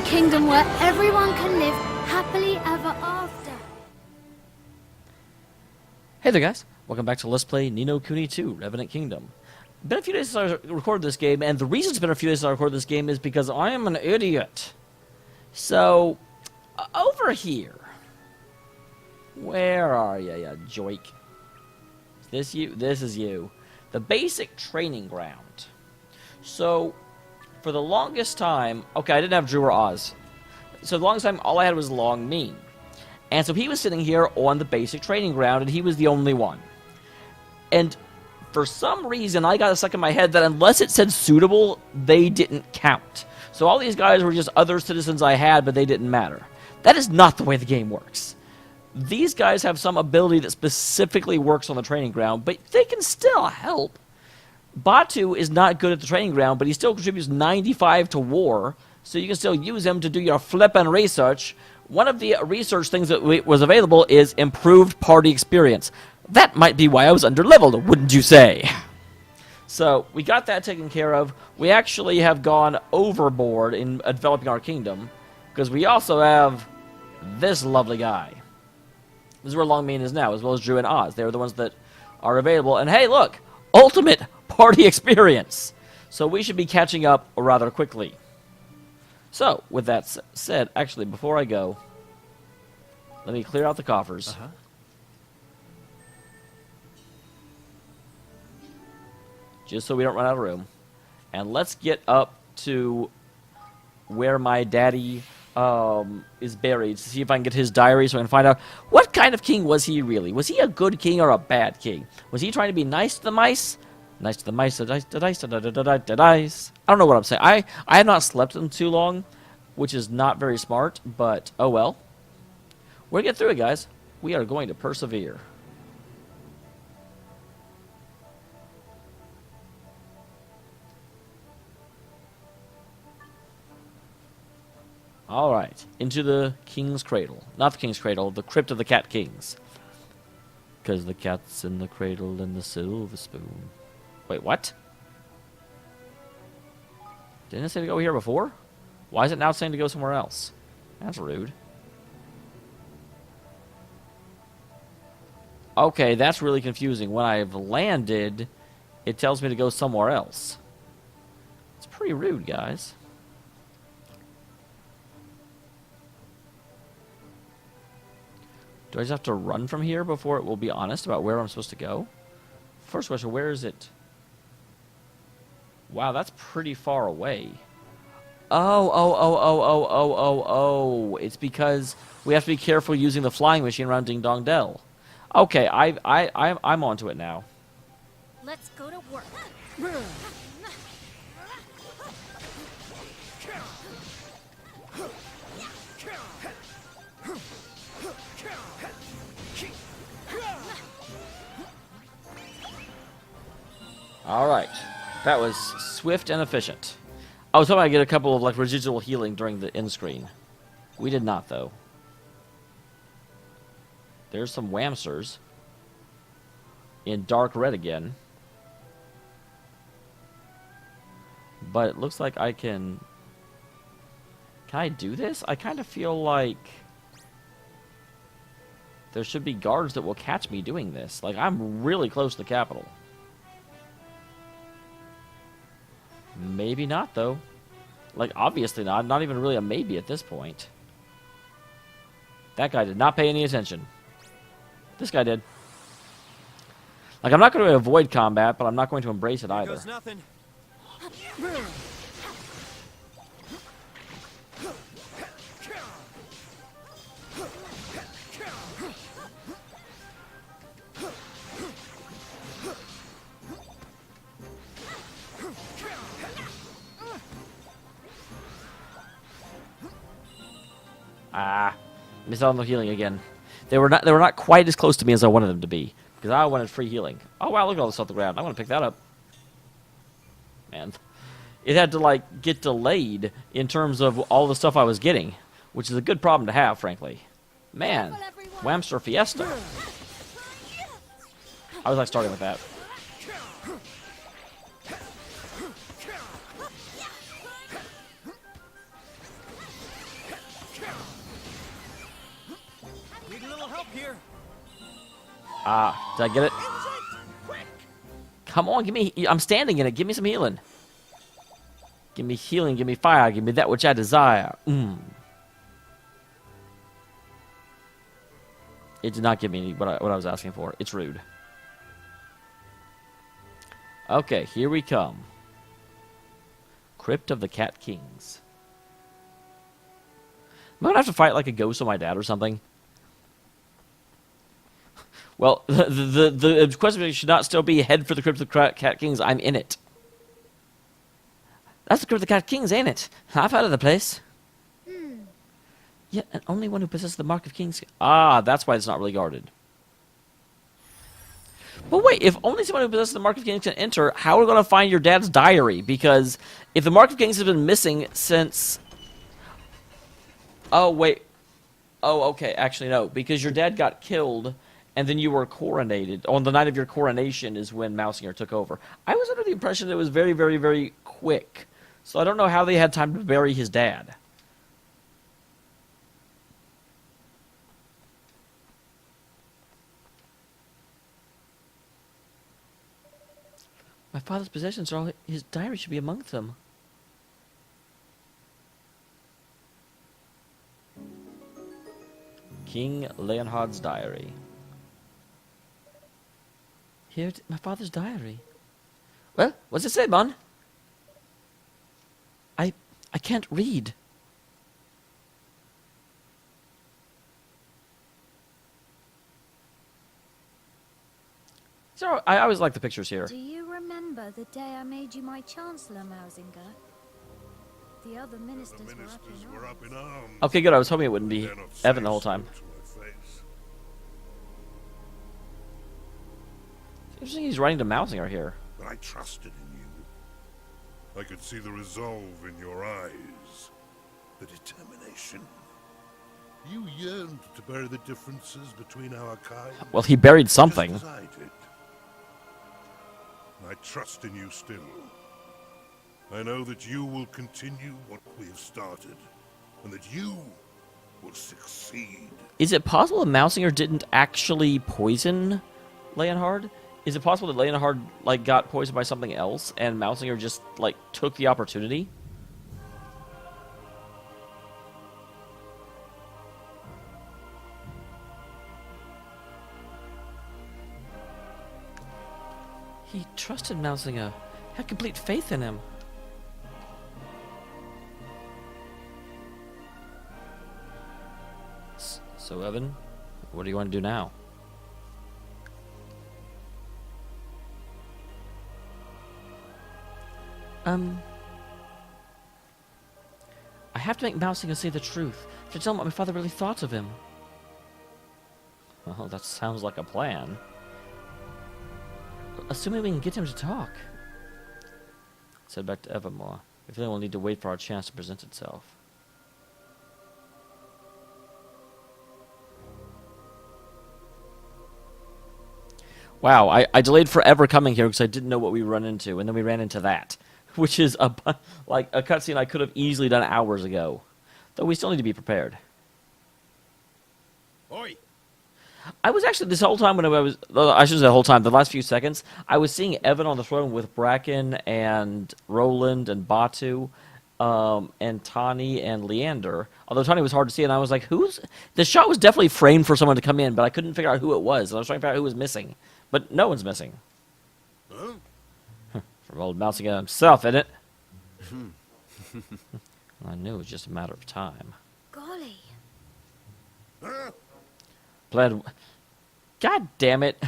kingdom where everyone can live happily ever after. Hey there guys, welcome back to Let's Play Ni no Kuni 2, Revenant Kingdom. Been a few days since I recorded this game, and the reason it's been a few days since I recorded this game is because I am an idiot. So, over here. Where are ya, ya joik? Is this you? This is you. The basic training ground. So, for the longest time... Okay, I didn't have Drew or Oz. So the longest time, all I had was Long Mean. And so he was sitting here on the basic training ground, and he was the only one. And for some reason, I got stuck in my head that unless it said suitable, they didn't count. So all these guys were just other citizens I had, but they didn't matter. That is not the way the game works. These guys have some ability that specifically works on the training ground, but they can still help. Batu is not good at the training ground, but he still contributes 95 to war, so you can still use him to do your flippin' research. One of the research things that was available is improved party experience. That might be why I was underleveled, wouldn't you say? So, we got that taken care of. We actually have gone overboard in developing our kingdom, because we also have this lovely guy. This is where Longmane is now, as well as Drew and Oz. They're the ones that are available. And hey, look! Ultimate party experience! So we should be catching up rather quickly. So, with that said, actually, before I go, let me clear out the coffers. Just so we don't run out of room. And let's get up to where my daddy is buried to see if I can get his diary so I can find out what kind of king was he really. Was he a good king or a bad king? Was he trying to be nice to the mice? Nice to the mice, the dice, the dice, the dice. I don't know what I'm saying. I have not slept in too long, which is not very smart, but oh well. We're going to get through it, guys. We are going to persevere. Alright, into the King's Cradle. Not the King's Cradle, the Crypt of the Cat Kings. Because the cat's in the cradle and the silver spoon. Wait, what? Didn't it say to go here before? Why is it now saying to go somewhere else? That's rude. Okay, that's really confusing. When I've landed, it tells me to go somewhere else. It's pretty rude, guys. Do I just have to run from here before it will be honest about where I'm supposed to go? First question, where is it? Wow, that's pretty far away. Oh. It's because we have to be careful using the flying machine around Ding Dong Dell. Okay, I'm onto it now. Let's go to work. Alright. That was swift and efficient. I was hoping I'd get a couple of like residual healing during the end screen. We did not, though. There's some Whamsters. In dark red again. But it looks like I can... Can I do this? I kind of feel like... There should be guards that will catch me doing this. Like, I'm really close to the capital. Maybe not, though. Like, obviously not. Not even really a maybe at this point. That guy did not pay any attention. This guy did. Like, I'm not going to avoid combat, but I'm not going to embrace it either. Goes nothing. Ah, missed out on the healing again. They were not quite as close to me as I wanted them to be, because I wanted free healing. Oh wow, look at all this off the ground. I want to pick that up. Man, it had to like get delayed in terms of all the stuff I was getting, which is a good problem to have, frankly. Man, Whamster Fiesta. I was like starting with that. little help here. Ah, did I get it? Come on, give me... I'm standing in it. Give me some healing. Give me healing, give me fire, give me that which I desire. It did not give me what I was asking for. It's rude. Okay, here we come. Crypt of the Cat Kings. Am I gonna have to fight like a ghost of my dad or something? Well, the question should not still be head for the Crypt of the Cat Kings. I'm in it. That's the Crypt of the Cat Kings, ain't it? I've heard of the place. Yeah, and only one who possesses the Mark of Kings... Ah, that's why it's not really guarded. But wait, if only someone who possesses the Mark of Kings can enter, how are we going to find your dad's diary? Because if the Mark of Kings has been missing since... Oh, wait. Oh, okay, actually, no. Because your dad got killed, and then you were coronated. On the night of your coronation is when Mousinger took over. I was under the impression that it was very, very, very quick. So I don't know how they had time to bury his dad. My father's possessions are all... His diary should be among them. King Leonhard's diary. Here, my father's diary. Well, what's it say, man? I can't read. So I always like the pictures here. Do you remember the day I made you my Chancellor, Mousinger? The other ministers were up in arms. Okay, good. I was hoping it wouldn't be Evan the whole time. It's interesting he's writing to Mousinger here. But I trusted in you. I could see the resolve in your eyes. The determination. You yearned to bury the differences between our kind. Well, he buried something. Just as I did. I trust in you still. I know that you will continue what we have started, and that you will succeed. Is it possible that Mousinger didn't actually poison Leonhard? Is it possible that Leonhard like got poisoned by something else, and Mousinger just like took the opportunity? He trusted Mousinger, had complete faith in him. So, Evan, what do you want to do now? I have to make Mousinger say the truth. I have to tell him what my father really thought of him. Well, that sounds like a plan. Assuming we can get him to talk. Said back to Evermore. We feel we'll need to wait for our chance to present itself. Wow, I delayed forever coming here because I didn't know what we run into, and then we ran into that, which is like a cutscene I could have easily done hours ago. Though we still need to be prepared. Oi! I was actually, this whole time when I shouldn't say the whole time, the last few seconds, I was seeing Evan on the throne with Bracken and Roland and Batu, and Tani and Leander. Although Tani was hard to see, and I was like, who's... The shot was definitely framed for someone to come in, but I couldn't figure out who it was, and I was trying to figure out who was missing. But no one's missing. Huh? From old Mousinger himself, isn't it? I knew it was just a matter of time. Golly. Huh? Plan... God damn it.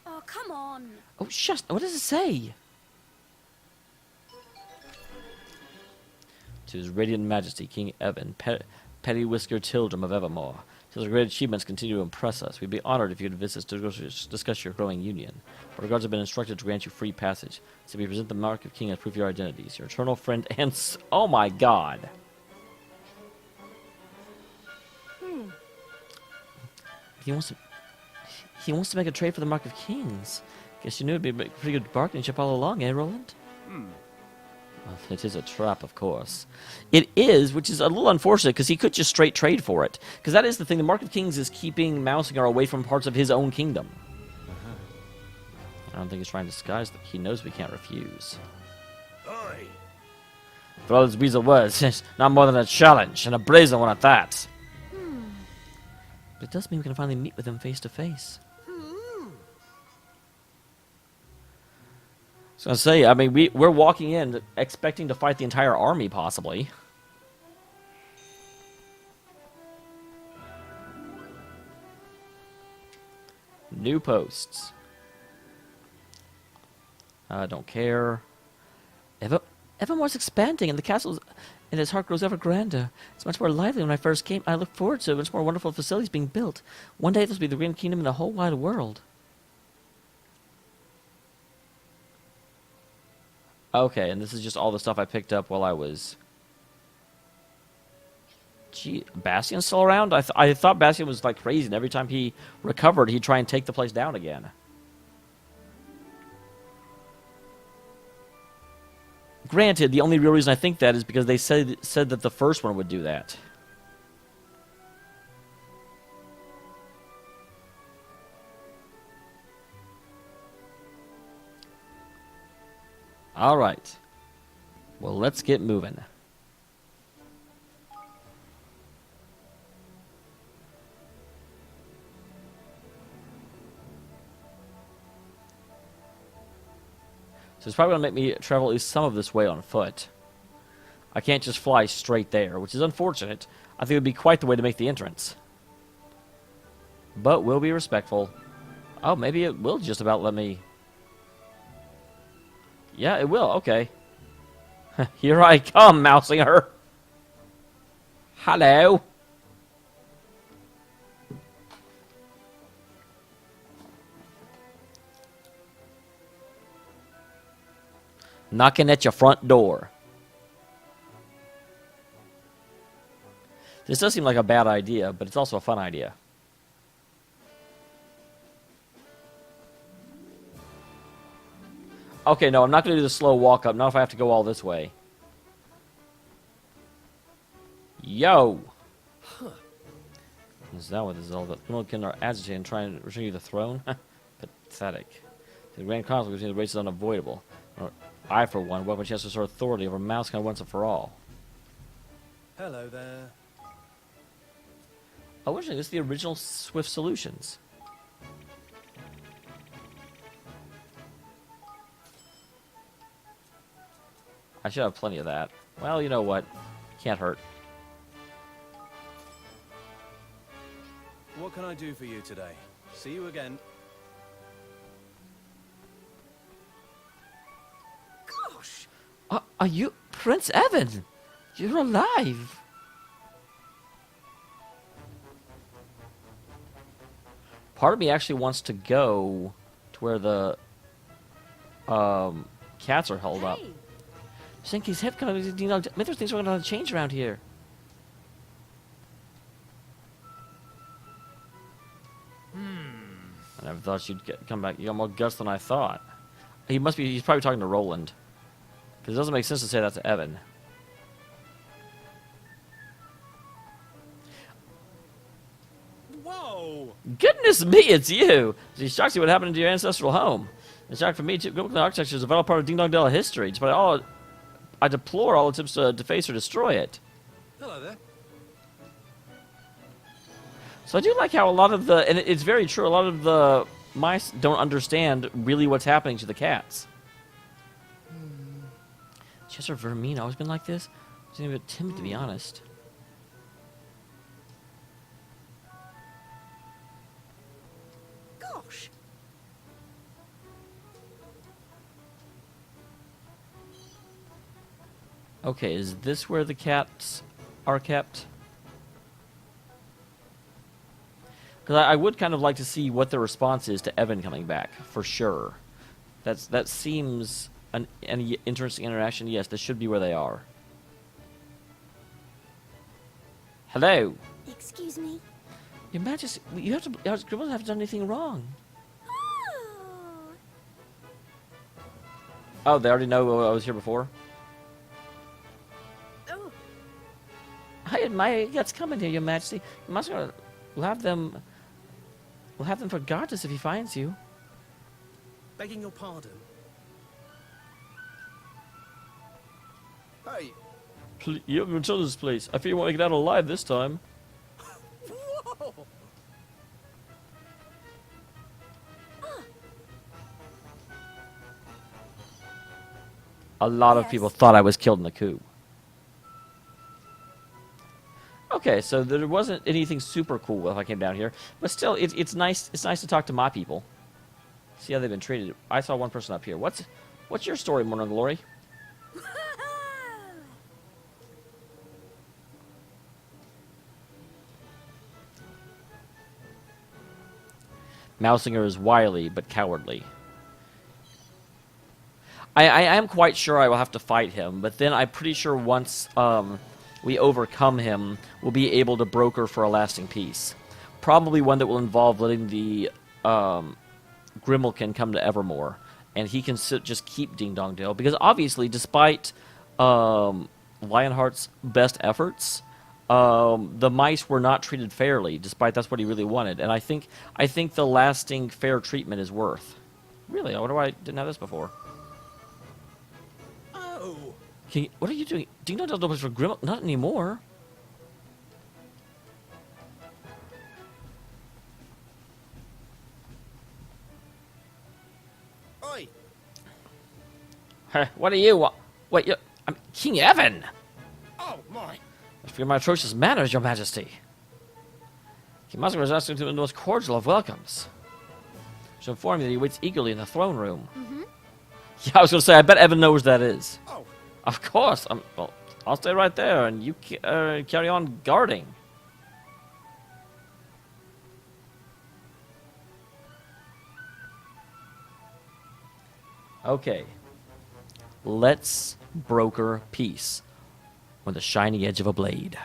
Oh, come on. Oh, shush. What does it say? To His Radiant Majesty, King Evan, Petty Whisker Tildrum of Evermore. Till your great achievements continue to impress us, we'd be honored if you could visit us to discuss your growing union. Our guards have been instructed to grant you free passage, so we present the Mark of King as proof of your identities. Your eternal friend and... Oh my god! He wants to make a trade for the Mark of Kings. Guess you knew it'd be a pretty good bargaining chip all along, eh, Roland? It is a trap, of course. It is, which is a little unfortunate, because he could just straight trade for it. Because that is the thing, the Mark of Kings is keeping Mousinger away from parts of his own kingdom. I don't think he's trying to disguise that he knows we can't refuse. Aye. For all his weasel words, it's not more than a challenge, and a brazen one at that. But it does mean we can finally meet with him face to face. So I was gonna say, I mean, we're walking in expecting to fight the entire army, possibly. New posts. I don't care. Evermore's expanding, and the castle in his heart grows ever grander. It's much more lively than when I first came. I look forward to much more wonderful facilities being built. One day this will be the grand kingdom in the whole wide world. Okay, and this is just all the stuff I picked up while I was... Gee, Bastion's still around? I thought Bastion was like crazy, and every time he recovered, he'd try and take the place down again. Granted, the only real reason I think that is because they said that the first one would do that. All right. Well, let's get moving. So it's probably going to make me travel at least some of this way on foot. I can't just fly straight there, which is unfortunate. I think it would be quite the way to make the entrance. But we'll be respectful. Oh, maybe it will just about let me... Yeah, it will. Okay. Here I come, Mousinger. Hello. Knocking at your front door. This does seem like a bad idea, but it's also a fun idea. Okay, no, I'm not going to do the slow walk up. Not if I have to go all this way. Yo! Huh. Is that what this is all about? Milliken are agitated and trying to retrieve the throne? Pathetic. The grand conflict between the races is unavoidable. I, for one, welcome a chance to restore authority over Mousinger once and for all. Hello there. Oh, interesting. This is the original Swift Solutions. I should have plenty of that. Well, you know what? Can't hurt. What can I do for you today? See you again. Gosh! Are you Prince Evan? You're alive. Part of me actually wants to go to where the cats are held up. Shinky's hip kind of, you know, maybe there's things we're going to change around here. I never thought you'd come back. You got more guts than I thought. He's probably talking to Roland. Because it doesn't make sense to say that to Evan. Whoa! Goodness me, it's you! It shocks you what happened to your ancestral home. It's shock for me too. Biblical architecture is a vital part of Ding Dong Dell history. Despite all, I deplore all attempts to deface or destroy it. Hello there. So I do like how a lot of the, and it's very true, a lot of the mice don't understand really what's happening to the cats. Chester Vermine always been like this? He's a bit timid, to be honest. Gosh! Okay, is this where the cats are kept? Because I would kind of like to see what the response is to Evan coming back, for sure. That seems an interesting interaction. Yes, this should be where they are. Hello. Excuse me? Your Majesty, you have to. Our scribbles haven't done anything wrong. Oh! Oh, they already know I was here before? my guts coming here, Your Majesty. You must go. We'll have them for regardless if he finds you. Begging your pardon. Hey. Please, you haven't told this place. I fear you won't get out alive this time. Whoa! A lot of people thought I was killed in the coup. Okay, so there wasn't anything super cool if I came down here, but still, it's nice. It's nice to talk to my people. See how they've been treated. I saw one person up here. What's your story, Morning Glory? Mousinger is wily but cowardly. I am quite sure I will have to fight him, but then I'm pretty sure once we overcome him, we'll be able to broker for a lasting peace. Probably one that will involve letting the Grimalkin come to Evermore, and he can just keep Ding Dong Dell, because obviously, despite Lionheart's best efforts, the mice were not treated fairly, despite that's what he really wanted. And I think the lasting fair treatment is worth. Really, I wonder why I didn't have this before. Oh! What are you doing? Ding Dong Dell was for Grimmel? Not anymore. Oi! What are you? Wait, I'm King Evan. Oh, my! For my atrocious manners, Your Majesty. King Musgrave is asking to the most cordial of welcomes. To inform you that he waits eagerly in the throne room. Mm-hmm. Yeah, I was going to say, I bet Evan knows that is. Oh! Of course. Well, I'll stay right there, and you carry on guarding. Okay. Let's broker peace on the shiny edge of a blade.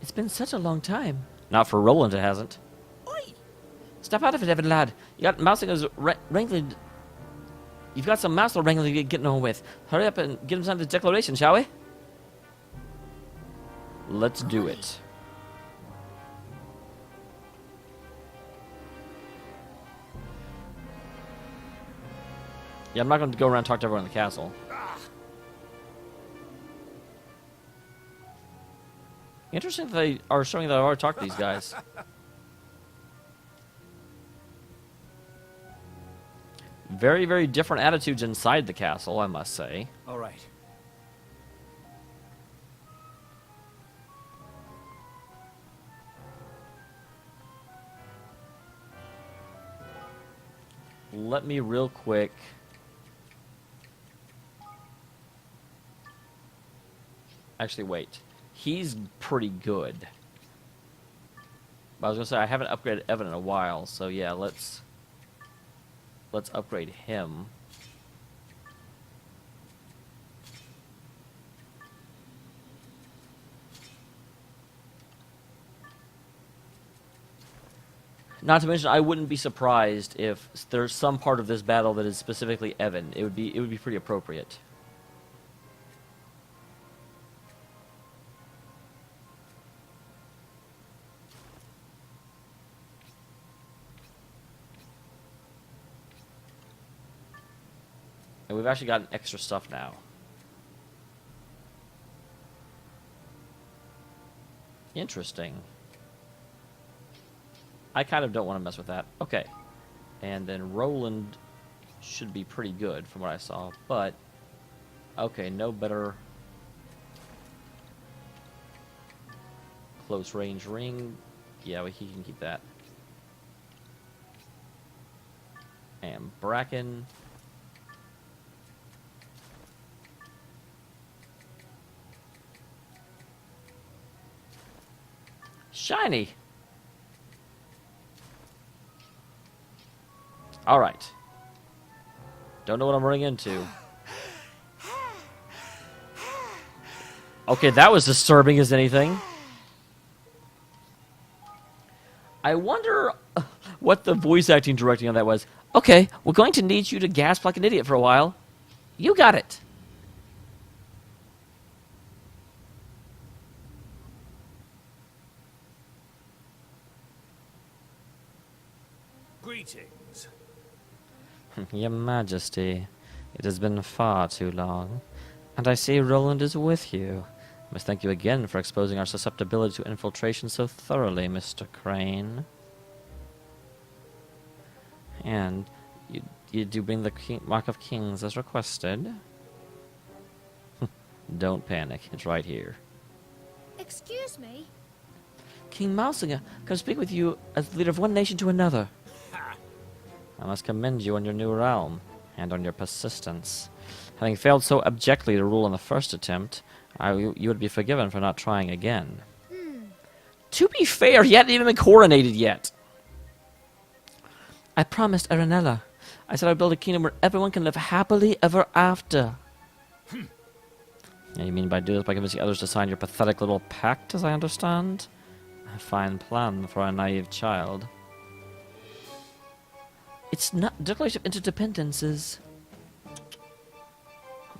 It's been such a long time. Not for Roland, it hasn't. Oi! Step out of it, Evan lad. You got Mousinger's wrangling. You've got some mouse wrangling to get on with. Hurry up and get him signed the declaration, shall we? Let's do it. Yeah, I'm not going to go around and talk to everyone in the castle. Interesting that they are showing that I've already talked to these guys. Very, very different attitudes inside the castle, I must say. All right. Let me real quick. Actually, wait. He's pretty good. But I was gonna say I haven't upgraded Evan in a while, so yeah, let's upgrade him. Not to mention, I wouldn't be surprised if there's some part of this battle that is specifically Evan. It would be pretty appropriate. And we've actually gotten extra stuff now. Interesting. I kind of don't want to mess with that. Okay. And then Roland should be pretty good from what I saw, but okay, no better close range ring. Yeah, he can keep that. And Bracken. Shiny. All right. Don't know what I'm running into. Okay, that was disturbing as anything. I wonder what the voice acting directing on that was. Okay, we're going to need you to gasp like an idiot for a while. You got it. Greetings. Your Majesty, it has been far too long, and I see Roland is with you. I must thank you again for exposing our susceptibility to infiltration so thoroughly, Mr. Crane. And you do bring the Mark of Kings as requested. Don't panic, it's right here. Excuse me? King Mausinger, come speak with you as the leader of one nation to another. I must commend you on your new realm, and on your persistence. Having failed so abjectly to rule in the first attempt, you would be forgiven for not trying again. To be fair, he hadn't even been coronated yet. I promised Aranella. I said I'd build a kingdom where everyone can live happily ever after. Yeah, you mean by do this by convincing others to sign your pathetic little pact, as I understand? A fine plan for a naive child. It's not Declaration of Interdependences.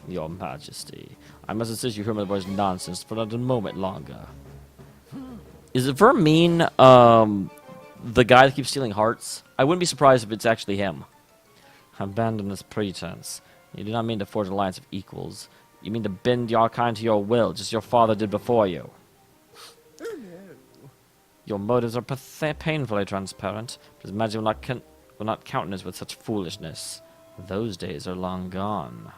Your Majesty, I must insist you hear my boy's nonsense for not a moment longer. Is it Vermine, the guy that keeps stealing hearts? I wouldn't be surprised if it's actually him. Abandon this pretense. You do not mean to forge an alliance of equals. You mean to bend your kind to your will, just as your father did before you. Oh no. Your motives are painfully transparent, but His Majesty will not countenance with such foolishness. Those days are long gone.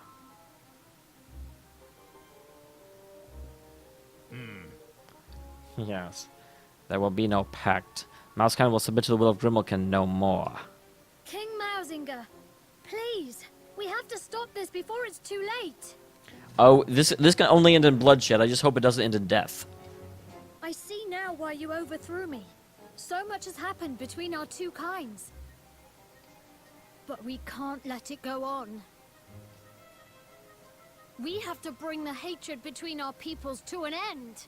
Yes. There will be no pact. Mousekind will submit to the will of Grimalkin no more. King Mausinger, please, we have to stop this before it's too late. Oh, this can only end in bloodshed. I just hope it doesn't end in death. I see now why you overthrew me. So much has happened between our two kinds. But we can't let it go on. We have to bring the hatred between our peoples to an end.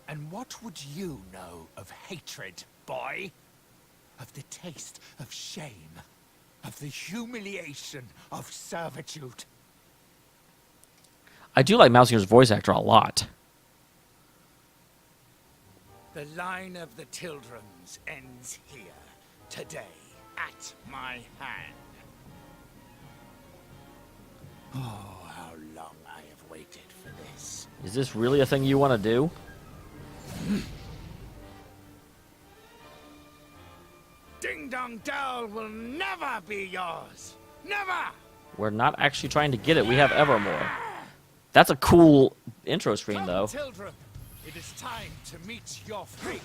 And what would you know of hatred, boy? Of the taste of shame, of the humiliation of servitude. I do like Mousinger's voice actor a lot. The line of the Tildrums ends here, today, at my hand. Oh, how long I have waited for this. Is this really a thing you want to do? Ding Dong Dell will never be yours. Never! We're not actually trying to get it. We have Evermore. That's a cool intro screen, Come, though. Tildrum, it is time to meet your fate.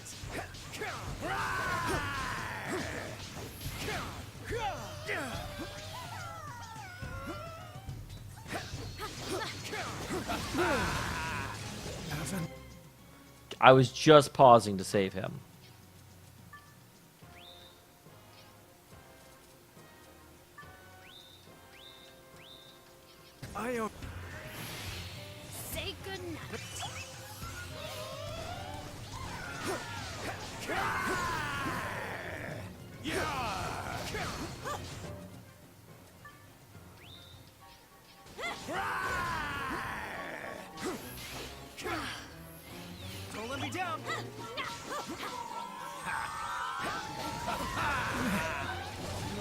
I was just pausing to save him. Say goodnight. Don't let me down.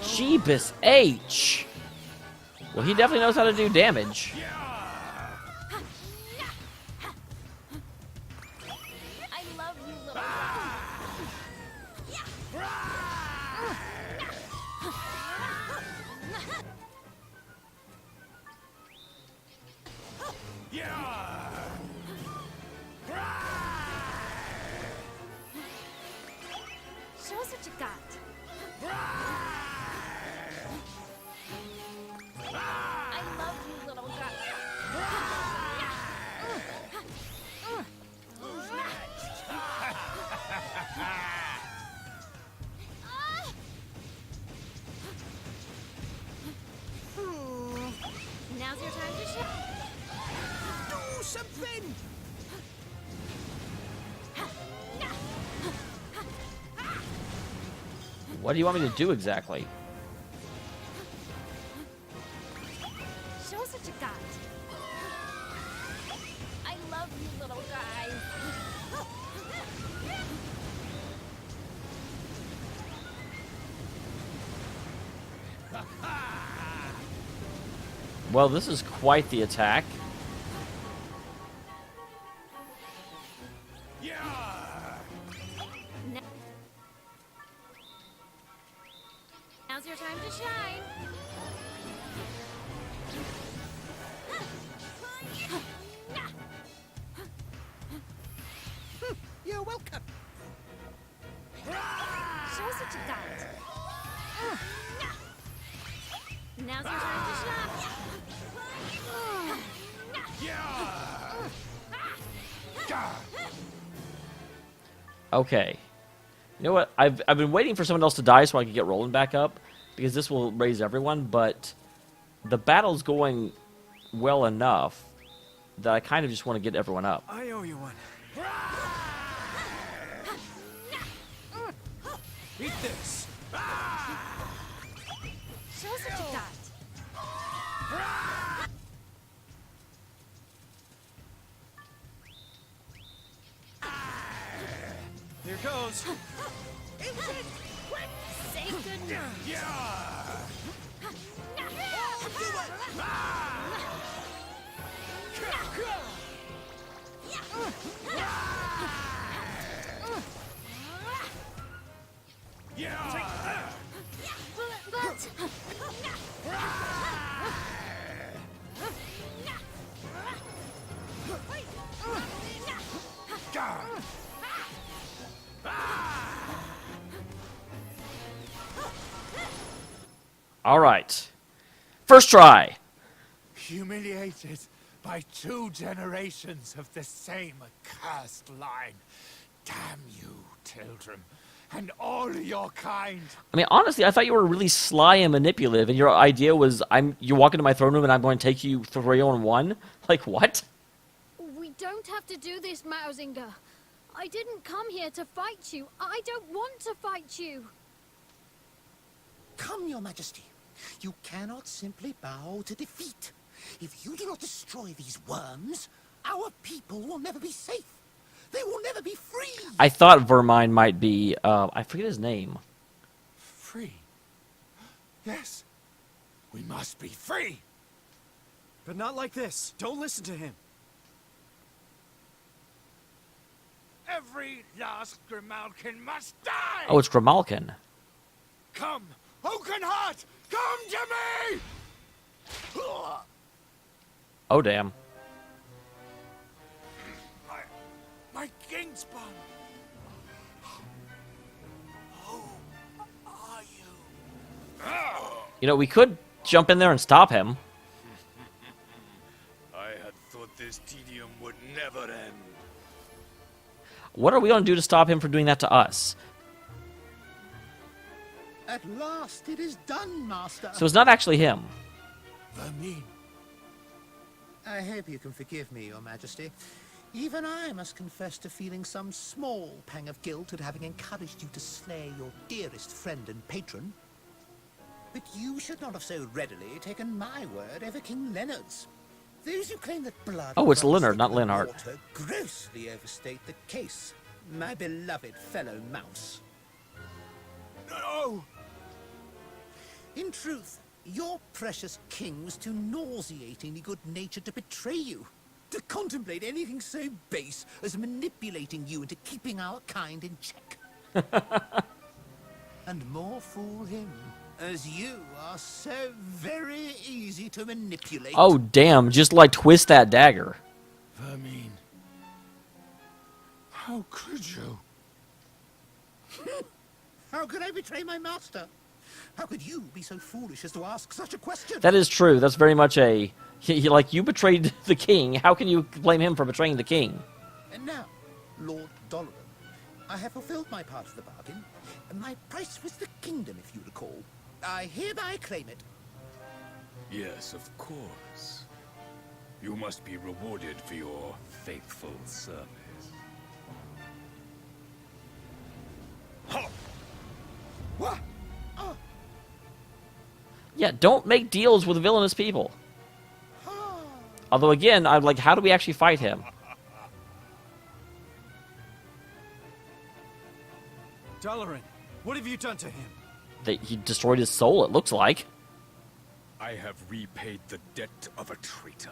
Jeebus H! Well, he definitely knows how to do damage. I love you, little Show us what you got. I love you, little guy. Now's your time to show. Do something! What do you want me to do exactly? Show us what you got. I love you, little guys. Well, this is quite the attack. Now's your time to shine. You're welcome. Show us what you got. Now's your time to shine. Okay. You know what? I've been waiting for someone else to die so I can get rolling back up, because this will raise everyone, but the battle's going well enough that I kind of just want to get everyone up. I owe you one. Eat this. Show us what you got. Here goes. Say goodnight. But All right. First try. Humiliated by 2 generations of the same accursed line. Damn you, Tildrum, and all your kind. I mean, honestly, I thought you were really sly and manipulative, and your idea was, you walk into my throne room and I'm going to take you 3-on-1? Like, what? we don't have to do this, Mausinger. I didn't come here to fight you. I don't want to fight you. Come, your majesty. You cannot simply bow to defeat. If you do not destroy these worms, our people will never be safe. They will never be free. I thought Vermine might be, I forget his name. Free? Yes. We must be free. But not like this. Don't listen to him. Every last Grimalkin must die! Oh, it's Grimalkin. Come, Oakenheart! Come to me! Oh, damn. My Kingspawn! Who are you? You know, we could jump in there and stop him. I had thought this tedium would never end. What are we going to do to stop him from doing that to us? At last it is done, master. So it's not actually him. Vermine. I hope you can forgive me, your majesty. Even I must confess to feeling some small pang of guilt at having encouraged you to slay your dearest friend and patron. But you should not have so readily taken my word over King Leonard's. Those who claim that blood... Oh, it's runs Leonard, not thicker than Leonhard. water grossly overstate the case, my beloved fellow mouse. No! In truth, your precious king was too nauseatingly good-natured to betray you. To contemplate anything so base as manipulating you into keeping our kind in check. And more fool him, as you are so very easy to manipulate. Oh, damn. Just, like, twist that dagger. Vermine. How could you? How could I betray my master? How could you be so foolish as to ask such a question? That is true. That's very much a... like, you betrayed the king. How can you blame him for betraying the king? And now, Lord Donovan, I have fulfilled my part of the bargain. My price was the kingdom, if you recall. I hereby claim it. Yes, of course. You must be rewarded for your faithful service. What? Yeah, don't make deals with villainous people. Although, again, I'm like, how do we actually fight him? Dalaran, what have you done to him? He destroyed his soul, it looks like. I have repaid the debt of a traitor,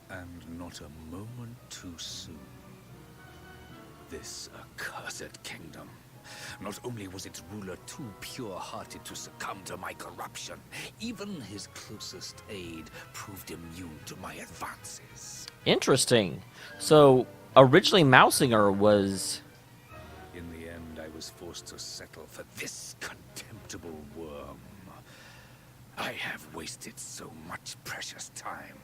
and not a moment too soon. This accursed kingdom. Not only was its ruler too pure-hearted to succumb to my corruption, even his closest aide proved immune to my advances. Interesting. So, originally Mousinger was... In the end, I was forced to settle for this contemptible worm. I have wasted so much precious time.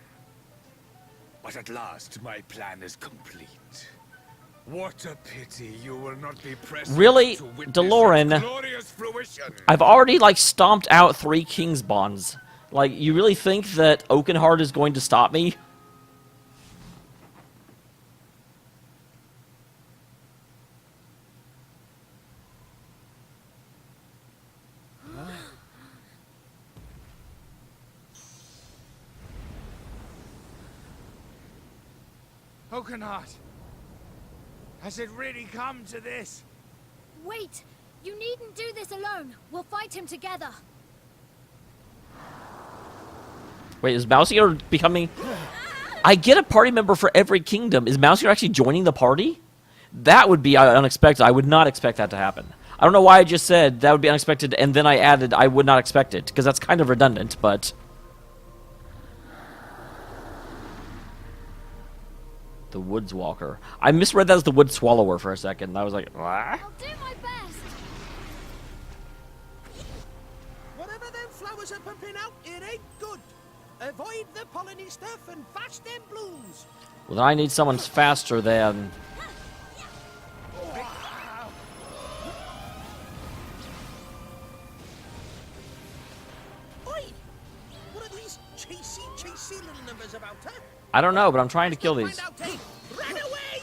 But at last, my plan is complete. What a pity you will not be present Really? to witness Dalaran, its glorious fruition. I've already, like, stomped out 3 King's Bonds. Like, you really think that Oakenheart is going to stop me? Oakenheart, has it really come to this? Wait! You needn't do this alone. We'll fight him together. Wait, is Mousinger becoming... I get a party member for every kingdom. Is Mousinger actually joining the party? That would be unexpected. I would not expect that to happen. I don't know why I just said that would be unexpected, and then I added I would not expect it, because that's kind of redundant, but... The Woods Walker. I misread that as the Wood Swallower for a second. I was like, what? I'll do my best. Whatever them flowers are pumping out, it ain't good. Avoid the polleny stuff and bash them blooms. Well, then I need someone faster than... Oi! What are these chasey little numbers about, huh? I don't know, but I'm trying to kill these. Find out, hey! Run away!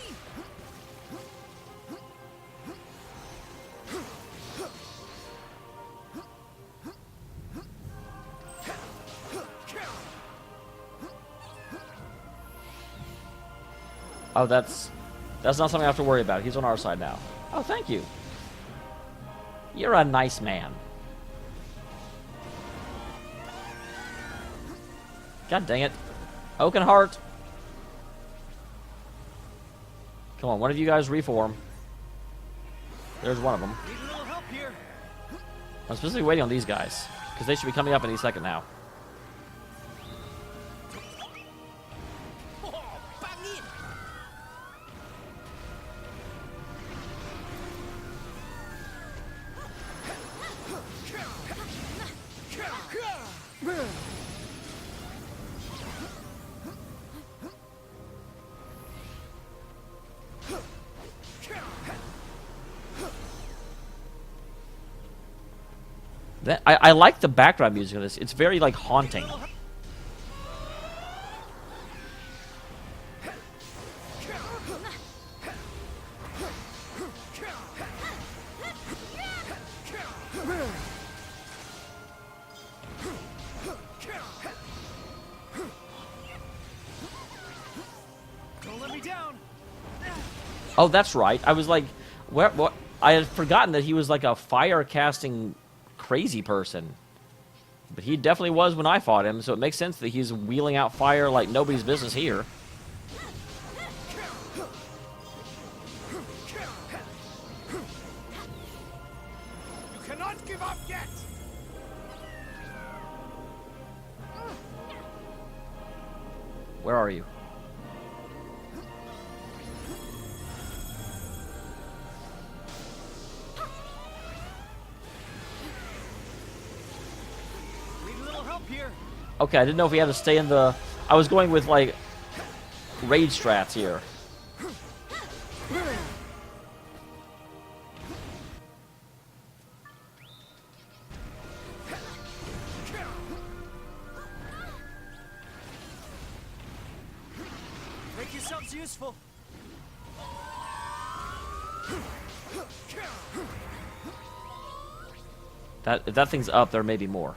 Oh, that's not something I have to worry about. He's on our side now. Oh, thank you. You're a nice man. God dang it. Oakenheart. Come on, one of you guys reform. There's one of them. Need a little help here. I'm specifically waiting on these guys, because they should be coming up any second now. Oh, bang in! I like the background music of this. It's very, like, haunting. Don't let me down. Oh, that's right. I was like, what? I had forgotten that he was like a fire-casting crazy person. But he definitely was when I fought him, so it makes sense that he's wheeling out fire like nobody's business here. You cannot give up yet! Where are you? Need a little help here. Okay, I didn't know if we had to stay in the... I was going with, like, raid strats here. Make yourselves useful. If that thing's up, there may be more.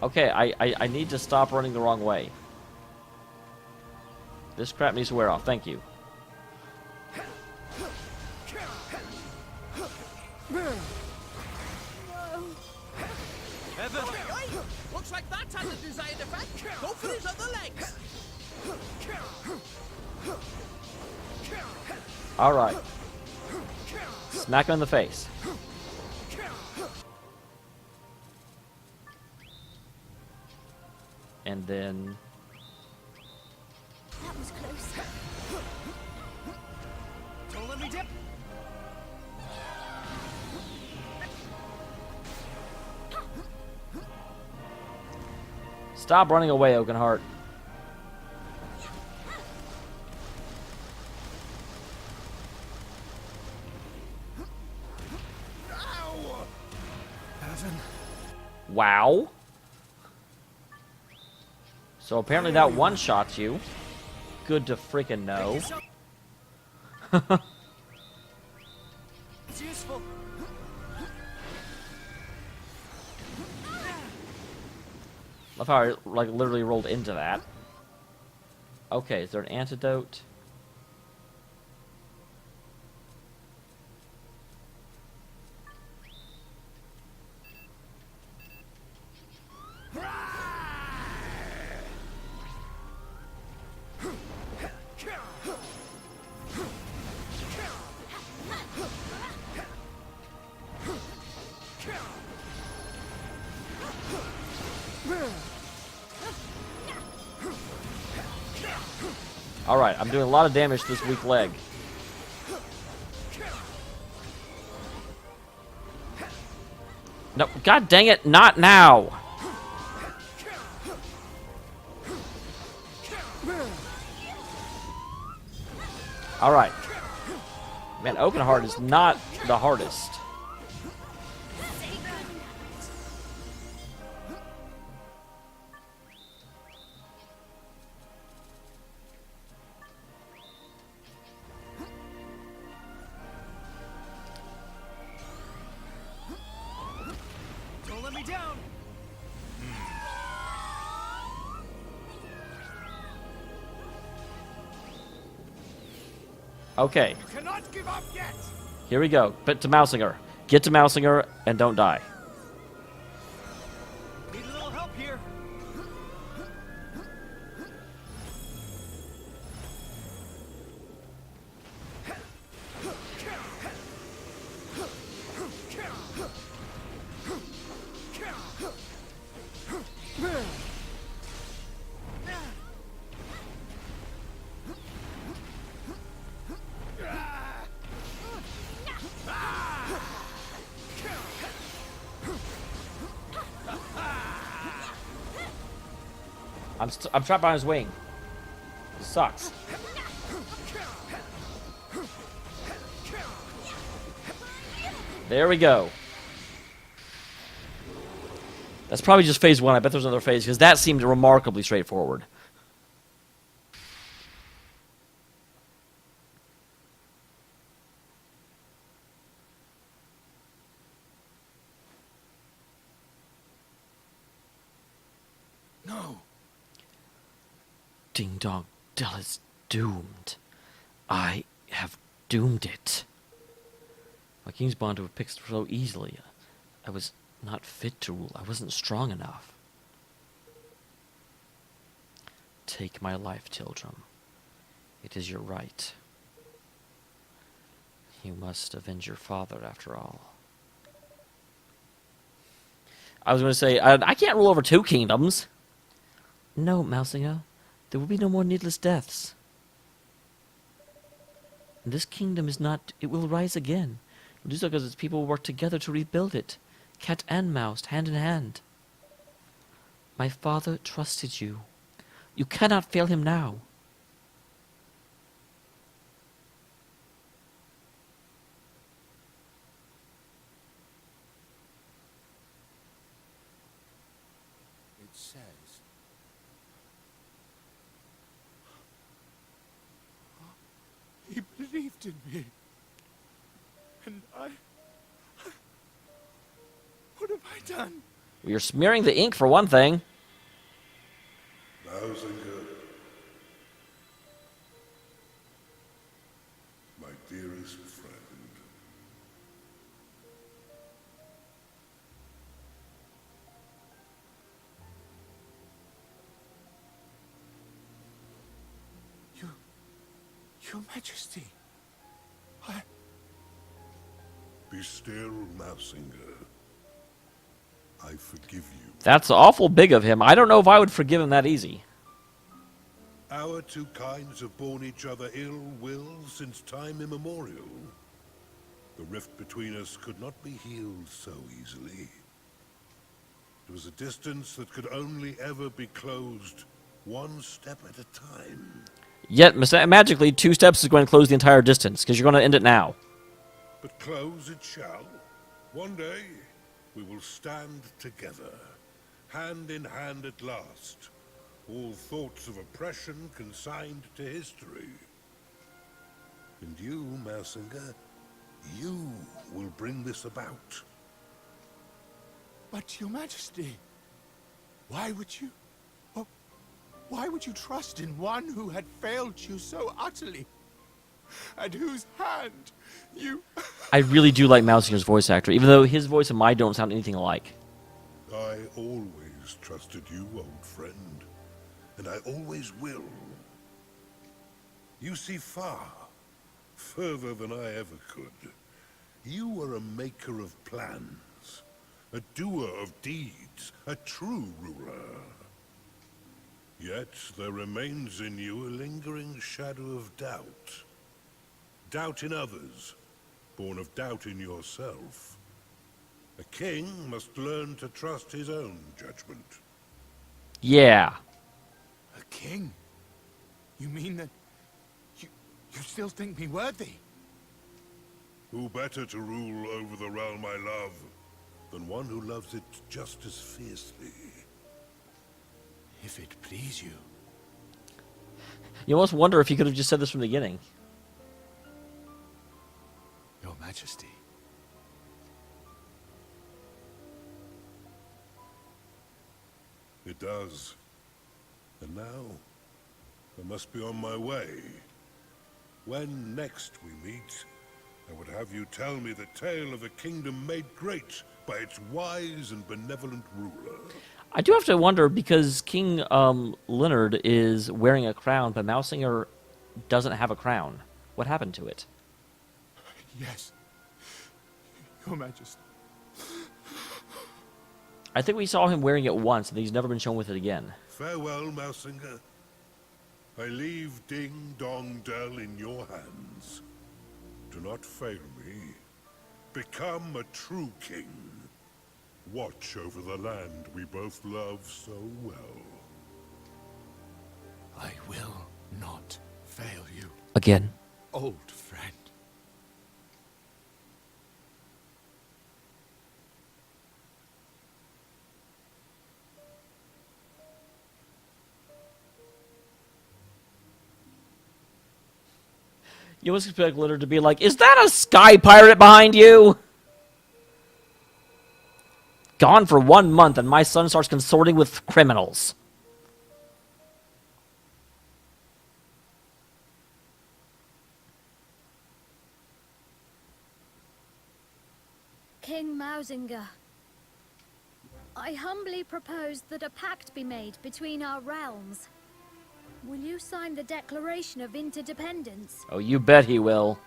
Okay, I need to stop running the wrong way. This crap needs to wear off. Thank you. Evan! Looks like that's had the desired effect. Go for his other legs. Alright. Smack him in the face. And then... That was close. Don't let me dip! Stop running away, Oakenheart. Evan. Wow. So apparently that one-shots you. Good to freaking know. It's useful. Love how I like literally rolled into that. Okay, is there an antidote? Alright, I'm doing a lot of damage to this weak leg. No, god dang it, not now! Alright. Man, Oakenheart is not the hardest. Don't let me down! Okay, You cannot give up yet! here we go. But to Mousinger. Get to Mousinger and don't die. Need a little help here. I'm trapped behind his wing. This sucks. There we go. That's probably just phase one. I bet there's another phase, because that seemed remarkably straightforward. No. Ding Dong Dell is doomed. I have doomed it. My king's bond to have picked so easily. I was not fit to rule. I wasn't strong enough. Take my life, Tildrum. It is your right. You must avenge your father, after all. I was going to say, I can't rule over two kingdoms. No, Mousinger. There will be no more needless deaths. This kingdom is not... It will rise again. It will do so because its people will work together to rebuild it. Cat and mouse, hand in hand. My father trusted you. You cannot fail him now. It says... He believed in me. And I... What have I done? You're smearing the ink for one thing. Mausinger, my dearest friend. Your Majesty. Be still, Mausinger. I forgive you. That's awful big of him. I don't know if I would forgive him that easy. Our two kinds have borne each other ill will since time immemorial. The rift between us could not be healed so easily. It was a distance that could only ever be closed one step at a time. Yet, magically, 2 steps is going to close the entire distance, because you're going to end it now. But close it shall. One day, we will stand together, hand in hand at last. All thoughts of oppression consigned to history. And you, Mausinger, you will bring this about. But, Your Majesty, why would you... Well, why would you trust in one who had failed you so utterly? And whose hand you... I really do like Mausinger's voice actor, even though his voice and mine don't sound anything alike. I always trusted you, old friend. And I always will. You see far, further than I ever could. You are a maker of plans, a doer of deeds, a true ruler. Yet there remains in you a lingering shadow of doubt. Doubt in others, born of doubt in yourself. A king must learn to trust his own judgment. Yeah. A king? You mean that... You still think me worthy? Who better to rule over the realm I love than one who loves it just as fiercely? If it please you. You almost wonder if he could have just said this from the beginning. Your Majesty. It does. And now, I must be on my way. When next we meet, I would have you tell me the tale of a kingdom made great by its wise and benevolent ruler. I do have to wonder, because King Leonard is wearing a crown, but Mausinger doesn't have a crown. What happened to it? Yes. Your Majesty. I think we saw him wearing it once, and he's never been shown with it again. Farewell, Mausinger. I leave Ding Dong Dell in your hands. Do not fail me. Become a true king. Watch over the land we both love so well. I will not fail you, Again. old friend. You almost expect Leonard to be like, "Is that a sky pirate behind you?" Gone for 1 month, and my son starts consorting with criminals. King Mausinger, I humbly propose that a pact be made between our realms. Will you sign the Declaration of Interdependence? Oh, you bet he will.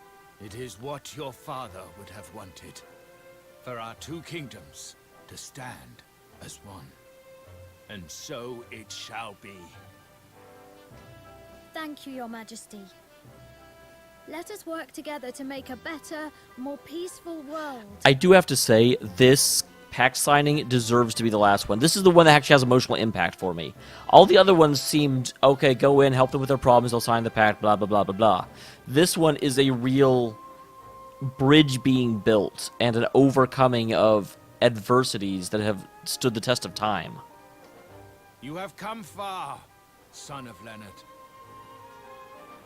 It is what your father would have wanted. For our two kingdoms to stand as one. And so it shall be. Thank you, Your Majesty. Let us work together to make a better, more peaceful world. I do have to say, this pact signing deserves to be the last one. This is the one that actually has emotional impact for me. All the other ones seemed, okay, go in, help them with their problems, they'll sign the pact, blah, blah, blah, blah, blah. This one is a real bridge being built and an overcoming of adversities that have stood the test of time. You have come far, son of Leonard.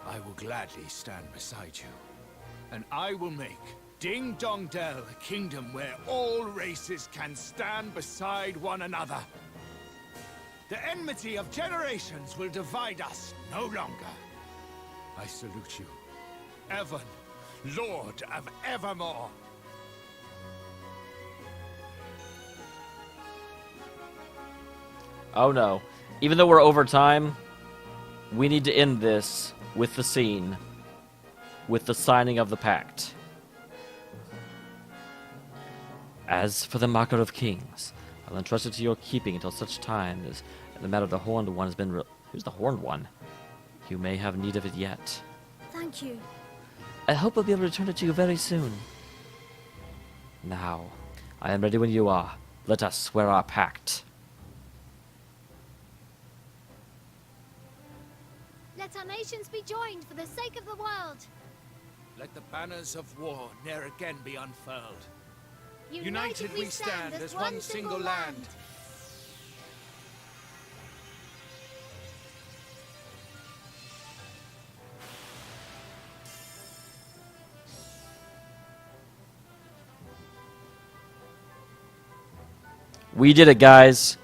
I will gladly stand beside you, and I will make Ding Dong Dell, a kingdom where all races can stand beside one another. The enmity of generations will divide us no longer. I salute you, Evan, Lord of Evermore. Oh no. Even though we're over time, we need to end this with the scene. With the signing of the pact. As for the Marker of Kings, I'll entrust it to your keeping until such time as the matter of the Horned One has been Who's the Horned One? You may have need of it yet. Thank you. I hope I'll be able to return it to you very soon. Now, I am ready when you are. Let us swear our pact. Let our nations be joined for the sake of the world. Let the banners of war ne'er again be unfurled. United we stand as one single land. We did it, guys.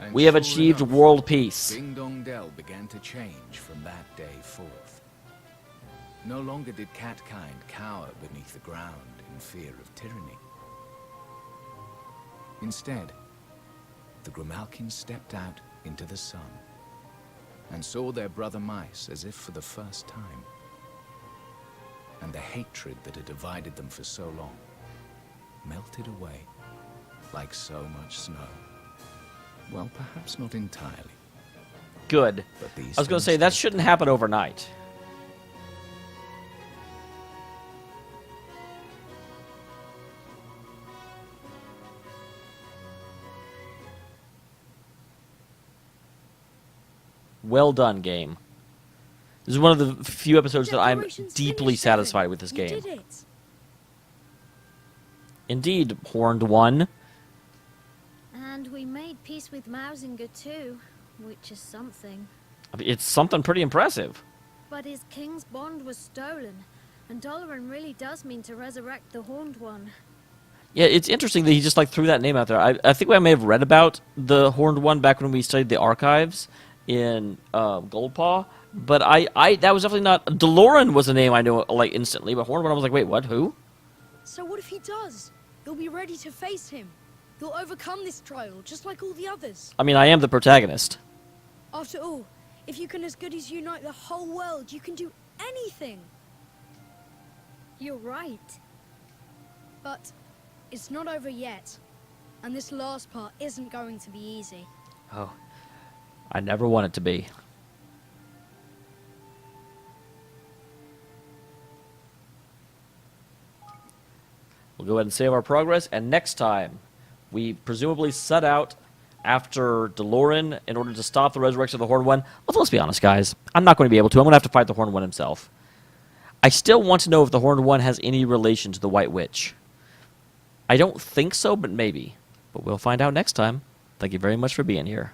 And We have sure achieved enough, world peace. Ding Dong Dell began to change from that day forth. No longer did catkind cower beneath the ground in fear of tyranny. Instead, the Grimalkins stepped out into the sun and saw their brother mice as if for the first time. And the hatred that had divided them for so long melted away like so much snow. Well, perhaps not entirely. Good. But these I was going to things say, that take shouldn't happen overnight. Well done, game. This is one of the few episodes that I'm Declaration's deeply finished, satisfied Evan. with this You game. did it. Indeed, Horned One. And we made peace with Mausinger too, which is something. It's something pretty impressive. But his king's bond was stolen, and Doloran really does mean to resurrect the Horned One. Yeah, it's interesting that he just like threw that name out there. I think I may have read about the Horned One back when we studied the archives in Goldpaw, but I that was definitely not. Doloran was a name I knew like instantly, but Horned One I was like, wait, what? Who? So what if he does? He'll be ready to face him. He'll overcome this trial, just like all the others. I mean, I am the protagonist. After all, if you can as good as unite the whole world, you can do anything. You're right. But it's not over yet. And this last part isn't going to be easy. Oh, I never want it to be. We'll go ahead and save our progress, and next time, we presumably set out after Doloran in order to stop the resurrection of the Horned One. Although, let's be honest, guys. I'm not going to be able to. I'm going to have to fight the Horned One himself. I still want to know if the Horned One has any relation to the White Witch. I don't think so, but maybe. But we'll find out next time. Thank you very much for being here.